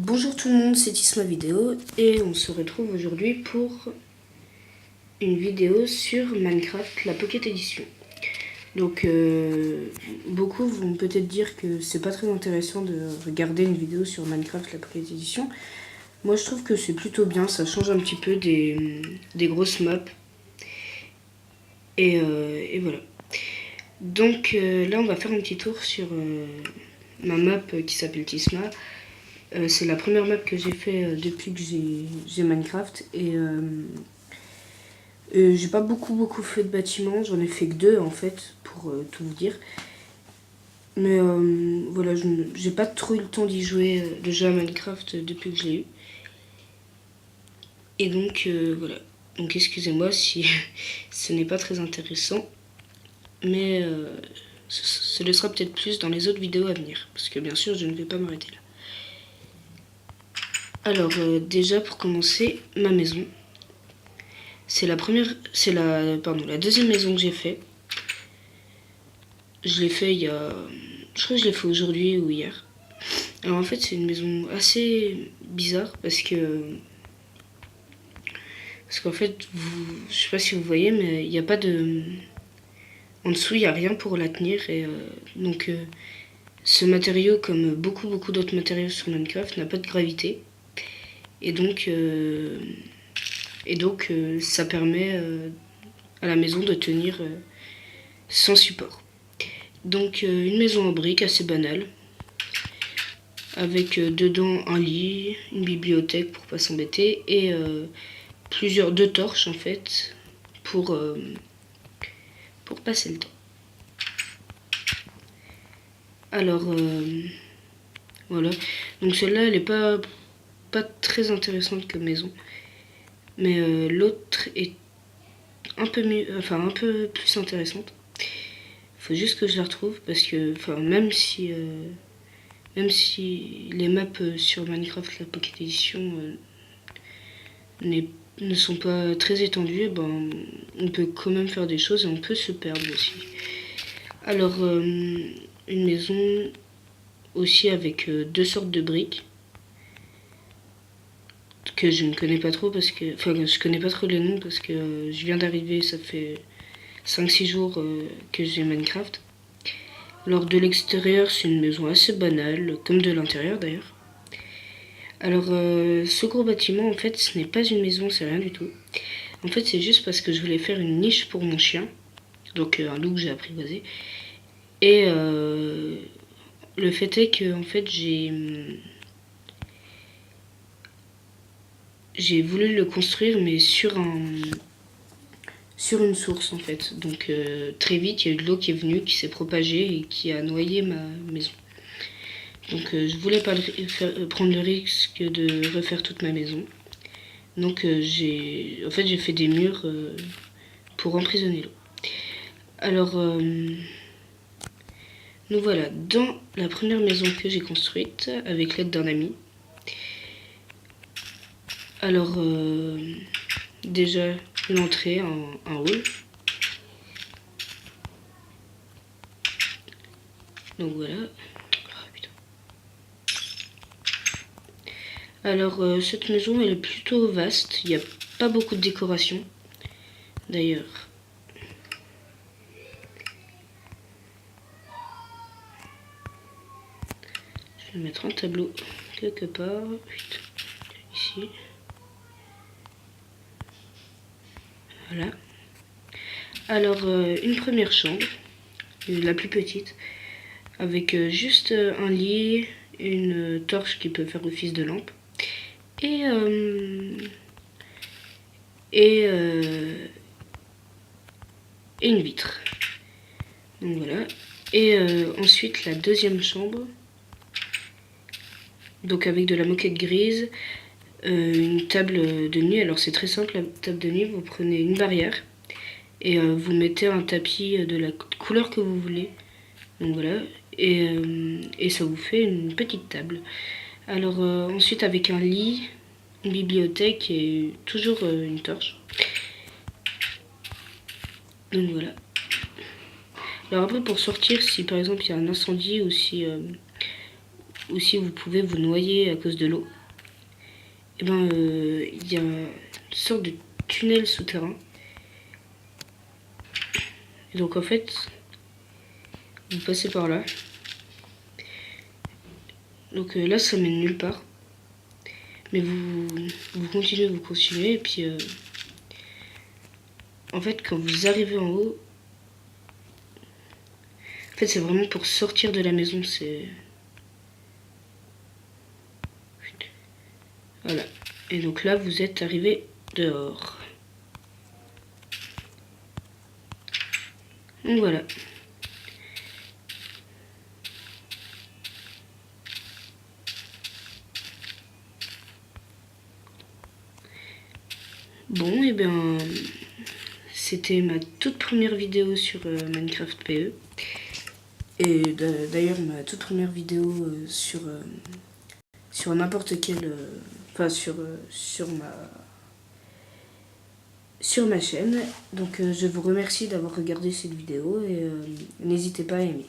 Bonjour tout le monde, c'est Isma Vidéo et on se retrouve aujourd'hui pour une vidéo sur Minecraft, la Pocket Edition. Donc beaucoup vont peut-être dire que c'est pas très intéressant de regarder une vidéo sur Minecraft, la Pocket Edition. Moi je trouve que c'est plutôt bien, ça change un petit peu des grosses maps. Et voilà. Donc là on va faire un petit tour sur ma map qui s'appelle Tisma. C'est la première map que j'ai fait depuis que j'ai Minecraft et j'ai pas beaucoup fait de bâtiments, j'en ai fait que 2 en fait pour tout vous dire. Mais voilà, j'ai pas trop eu le temps d'y jouer déjà à Minecraft depuis que je l'ai eu. Et donc voilà. Donc excusez-moi si ce n'est pas très intéressant, mais ce le sera peut-être plus dans les autres vidéos à venir, parce que bien sûr je ne vais pas m'arrêter là. Alors déjà pour commencer, ma maison. C'est la deuxième maison que j'ai fait. Je l'ai fait je crois que je l'ai fait aujourd'hui ou hier. Alors en fait c'est une maison assez bizarre parce qu'en fait je sais pas si vous voyez mais il n'y a pas de, en dessous il n'y a rien pour la tenir et donc ce matériau comme beaucoup d'autres matériaux sur Minecraft n'a pas de gravité et donc ça permet à la maison de tenir sans support. Donc une maison en briques assez banale, avec dedans un lit, une bibliothèque pour pas s'embêter et deux torches en fait pour passer le temps. Alors voilà, donc celle-là elle est pas très intéressante comme maison, mais l'autre est un peu mieux, enfin un peu plus intéressante. Faut juste que je la retrouve parce que même si les maps sur Minecraft la Pocket Edition ne sont pas très étendues, ben, on peut quand même faire des choses et on peut se perdre aussi. Alors une maison aussi avec deux sortes de briques que je ne connais pas trop parce que, je connais pas trop les noms parce que je viens d'arriver, ça fait 5-6 jours que j'ai Minecraft. Alors de l'extérieur c'est une maison assez banale, comme de l'intérieur d'ailleurs. Alors ce gros bâtiment en fait ce n'est pas une maison, c'est rien du tout. En fait c'est juste parce que je voulais faire une niche pour mon chien, donc un loup que j'ai apprivoisé. Et le fait est que en fait j'ai voulu le construire mais sur une source en fait. Donc très vite il y a eu de l'eau qui est venue, qui s'est propagée et qui a noyé ma maison. Donc je voulais pas prendre le risque de refaire toute ma maison. Donc j'ai fait des murs pour emprisonner l'eau. Alors nous voilà dans la première maison que j'ai construite avec l'aide d'un ami. Alors déjà l'entrée en hall. Donc voilà. Alors cette maison elle est plutôt vaste, il n'y a pas beaucoup de décoration d'ailleurs. Je vais mettre un tableau quelque part, ici. Voilà. Alors une première chambre, la plus petite, avec juste un lit, une torche qui peut faire office de lampe. Et une vitre. Donc voilà. Et ensuite la deuxième chambre. Donc avec de la moquette grise, une table de nuit. Alors c'est très simple la table de nuit. Vous prenez une barrière et vous mettez un tapis de la couleur que vous voulez. Donc voilà. Et ça vous fait une petite table. Alors ensuite avec un lit, une bibliothèque et toujours une torche. Donc voilà. Alors après pour sortir, si par exemple il y a un incendie ou si ou si vous pouvez vous noyer à cause de l'eau, et ben il y a une sorte de tunnel souterrain. Et donc en fait, vous passez par là. Donc là, ça mène nulle part. Mais vous continuez, et puis en fait, quand vous arrivez en haut, en fait, c'est vraiment pour sortir de la maison, c'est... Voilà. Et donc là, vous êtes arrivé dehors. Donc voilà. Bon, et bien, c'était ma toute première vidéo sur Minecraft PE. Et d'ailleurs, ma toute première vidéo sur n'importe quelle... Enfin, sur ma chaîne. Donc je vous remercie d'avoir regardé cette vidéo et n'hésitez pas à aimer.